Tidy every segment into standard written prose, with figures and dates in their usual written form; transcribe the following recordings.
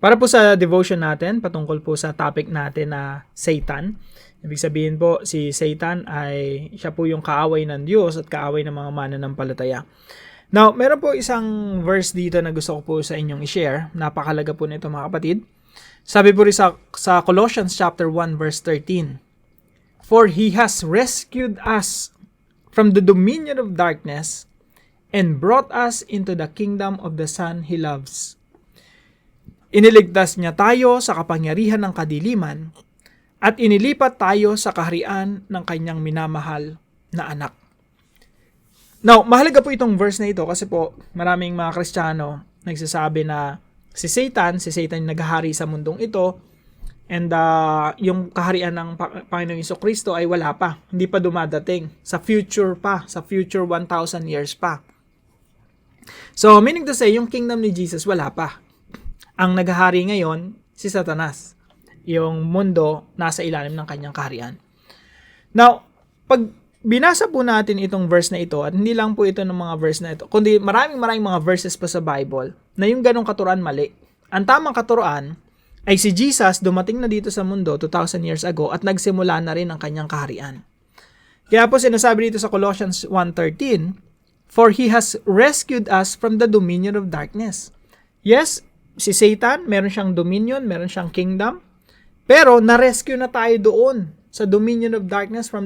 Para po sa devotion natin, patungkol po sa topic natin na Satan. Ibig sabihin po, si Satan ay siya po yung kaaway ng Diyos at kaaway ng mga mananampalataya. Now, meron po isang verse dito na gusto ko po sa inyong i-share. Napakalaga po nito mga kapatid. Sabi po rin sa Colossians chapter 1 verse 13. For He has rescued us from the dominion of darkness and brought us into the kingdom of the Son He loves. Iniligtas niya tayo sa kapangyarihan ng kadiliman at inilipat tayo sa kaharian ng kanyang minamahal na anak. Now, mahalaga po itong verse na ito kasi po maraming mga Kristiyano nagsasabi na si Satan yung naghahari sa mundong ito and yung kaharian ng Panginoong Jesucristo ay wala pa, hindi pa dumadating, sa future 1,000 years pa. So, meaning to say, yung kingdom ni Jesus wala pa. Ang naghahari ngayon, si Satanas. Yung mundo, nasa ilalim ng kanyang kaharian. Now, pag binasa po natin itong verse na ito, at hindi lang po ito ng mga verse na ito, kundi maraming mga verses pa sa Bible, na yung ganong katuruan mali. Ang tamang katuruan, ay si Jesus dumating na dito sa mundo 2,000 years ago, at nagsimula na rin ang kanyang kaharian. Kaya po sinasabi dito sa Colossians 1:13, For He has rescued us from the dominion of darkness. Yes, si Satan, meron siyang dominion, meron siyang kingdom, pero na-rescue na tayo doon sa dominion of darkness from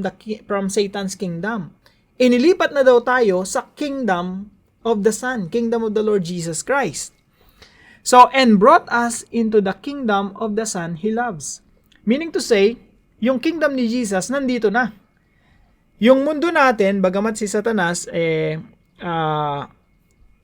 Satan's kingdom. Inilipat na daw tayo sa kingdom of the Son, kingdom of the Lord Jesus Christ. So, and brought us into the kingdom of the Son He loves. Meaning to say, yung kingdom ni Jesus nandito na. Yung mundo natin, bagamat si Satanas,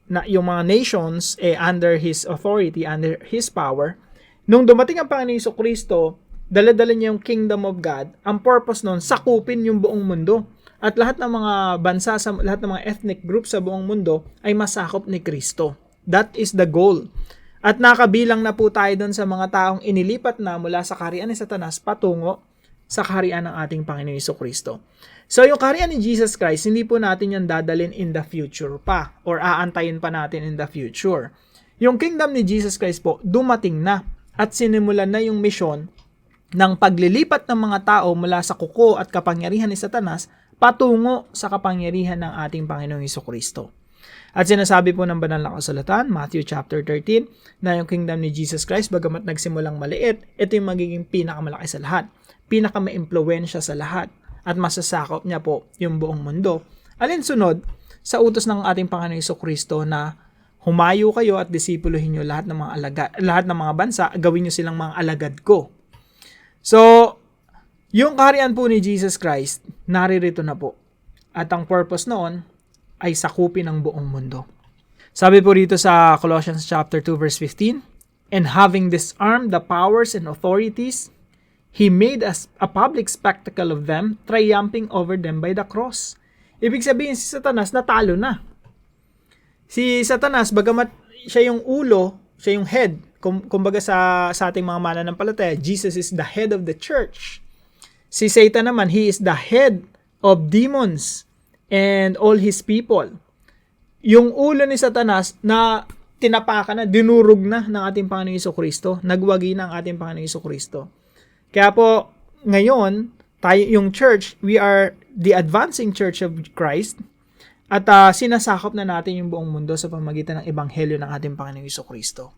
na yung mga nations under his authority, under his power, nung dumating ang Panginoon Jesucristo, dala-dala niya yung kingdom of God. Ang purpose nun, sakupin yung buong mundo. At lahat ng mga bansa, lahat ng mga ethnic groups sa buong mundo ay masakop ni Kristo. That is the goal. At nakabilang na po tayo doon sa mga taong inilipat na mula sa kaharian ni Satanas patungo sa kaharian ng ating Panginoon Jesucristo. So, yung kaharian ni Jesus Christ, hindi po natin yan dadalhin in the future pa or aantayin pa natin in the future. Yung kingdom ni Jesus Christ po, dumating na at sinimulan na yung misyon ng paglilipat ng mga tao mula sa kuko at kapangyarihan ni Satanas patungo sa kapangyarihan ng ating Panginoong Jesucristo. At sinasabi po ng banal na kasulatan, Matthew chapter 13, na yung kingdom ni Jesus Christ, bagamat nagsimulang maliit, ito yung magiging pinakamalaki sa lahat, pinaka-maimpluwensya sa lahat, at masasakop niya po yung buong mundo. Alinsunod sa utos ng ating Panginoong Jesucristo na humayo kayo at disipuluhin niyo lahat ng mga bansa, gawin niyo silang mga alagad ko. So, yung kaharian po ni Jesus Christ, naririto na po. At ang purpose noon ay sakupin ang buong mundo. Sabi po rito sa Colossians chapter 2 verse 15, And having disarmed the powers and authorities, He made us a public spectacle of them, triumphing over them by the cross. Ibig sabihin, si Satanas natalo na. Si Satanas, bagamat siya yung ulo, siya yung head, kumbaga sa ating mga mananampalataya, Jesus is the head of the church. Si Satan naman, he is the head of demons and all his people. Yung ulo ni Satanas na tinapakan na, dinurog na ng ating Panginoong Jesucristo, nagwagi na ang ating Panginoong Jesucristo. Kaya po, ngayon, tayo yung church, we are the advancing church of Christ at sinasakop na natin yung buong mundo sa pamamagitan ng ebanghelyo ng ating Panginoong Jesucristo.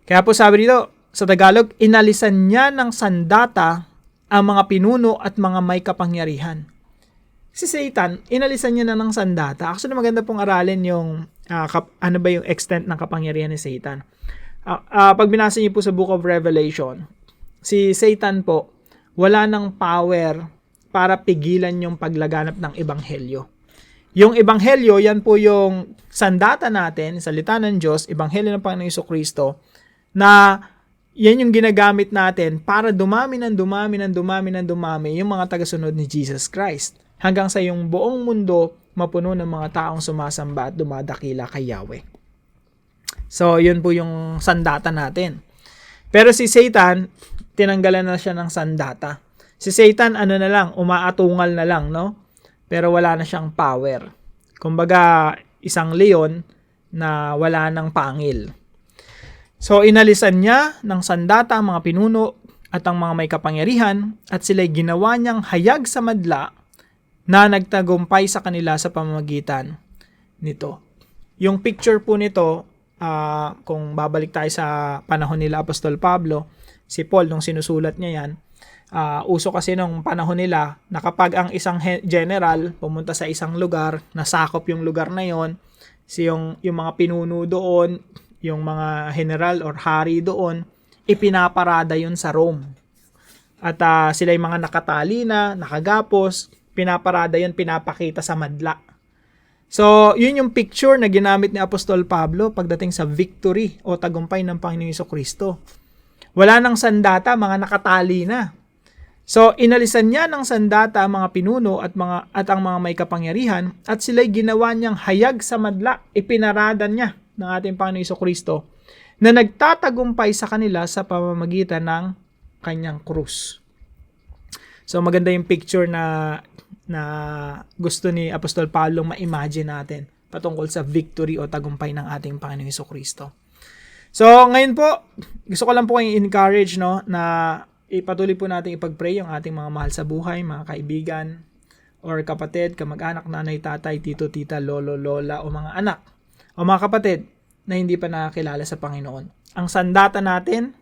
Kaya po sabi dito, sa Tagalog, inalisan niya ng sandata ang mga pinuno at mga may kapangyarihan. Si Satan, inalisan niya na ng sandata. Actually, maganda pong aralin yung ano ba yung extent ng kapangyarihan ni Satan. Pag binasa niyo po sa Book of Revelation, si Satan po, wala ng power para pigilan yung paglaganap ng ebanghelyo. Yung ebanghelyo, yan po yung sandata natin, salita ng Diyos, ebanghelyo ng Panginoong Jesucristo, na yan yung ginagamit natin para dumami yung mga tagasunod ni Jesus Christ. Hanggang sa yung buong mundo mapuno ng mga taong sumasamba at dumadakila kay Yahweh. So, yun po yung sandata natin. Pero si Satan, tinanggalan na siya ng sandata. Si Satan, umaatungal na lang, no? Pero wala na siyang power. Kumbaga, isang leon na wala ng pangil. So inalisan niya ng sandata ang mga pinuno at ang mga may kapangyarihan at sila'y ginawa niyang hayag sa madla na nagtagumpay sa kanila sa pamamagitan nito. Yung picture po nito, kung babalik tayo sa panahon nila Apostol Pablo, si Paul nung sinusulat niya yan, uso kasi nung panahon nila na kapag ang isang general pumunta sa isang lugar, nasakop yung lugar na yon, yung mga pinuno doon, yung mga general or hari doon, ipinaparada yun sa Rome. At sila yung mga nakatali na, nakagapos, pinaparada yun, pinapakita sa madla. So, yun yung picture na ginamit ni Apostol Pablo pagdating sa victory o tagumpay ng Panginoong Jesucristo. Wala nang sandata, mga nakatali na. So, inalisan niya ng sandata ang mga pinuno at ang mga may kapangyarihan at sila'y ginawa niyang hayag sa madla, ipinarada niya ng ating Panginoong Jesucristo na nagtatagumpay sa kanila sa pamamagitan ng kanyang krus. So maganda yung picture na gusto ni Apostol Pablo ma-imagine natin patungkol sa victory o tagumpay ng ating Panginoong Jesucristo. So ngayon po, gusto ko lang po kayong encourage na ipatuloy po natin ipag-pray yung ating mga mahal sa buhay, mga kaibigan or kapatid, kamag-anak, nanay, tatay, tito, tita, lolo, lola o mga anak o mga kapatid na hindi pa nakakilala sa Panginoon. Ang sandata natin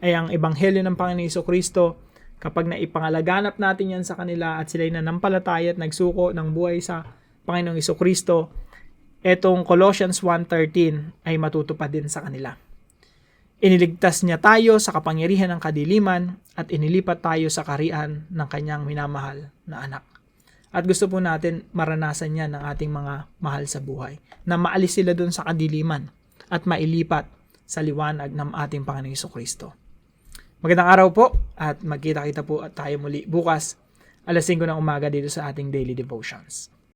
ay ang ebanghelyo ng Panginoong Jesucristo. Kapag naipangalaganap natin yan sa kanila at sila'y nanampalataya at nagsuko ng buhay sa Panginoong Jesucristo, etong Colossians 1:13 ay matutupad din sa kanila. Iniligtas niya tayo sa kapangyarihan ng kadiliman at inilipat tayo sa kaharian ng kanyang minamahal na anak. At gusto po natin maranasan yan ng ating mga mahal sa buhay. Na maalis sila dun sa kadiliman at mailipat sa liwanag ng ating Panginoong Jesucristo. Magandang araw po at magkita-kita po tayo muli bukas 5:00 ng umaga dito sa ating Daily Devotions.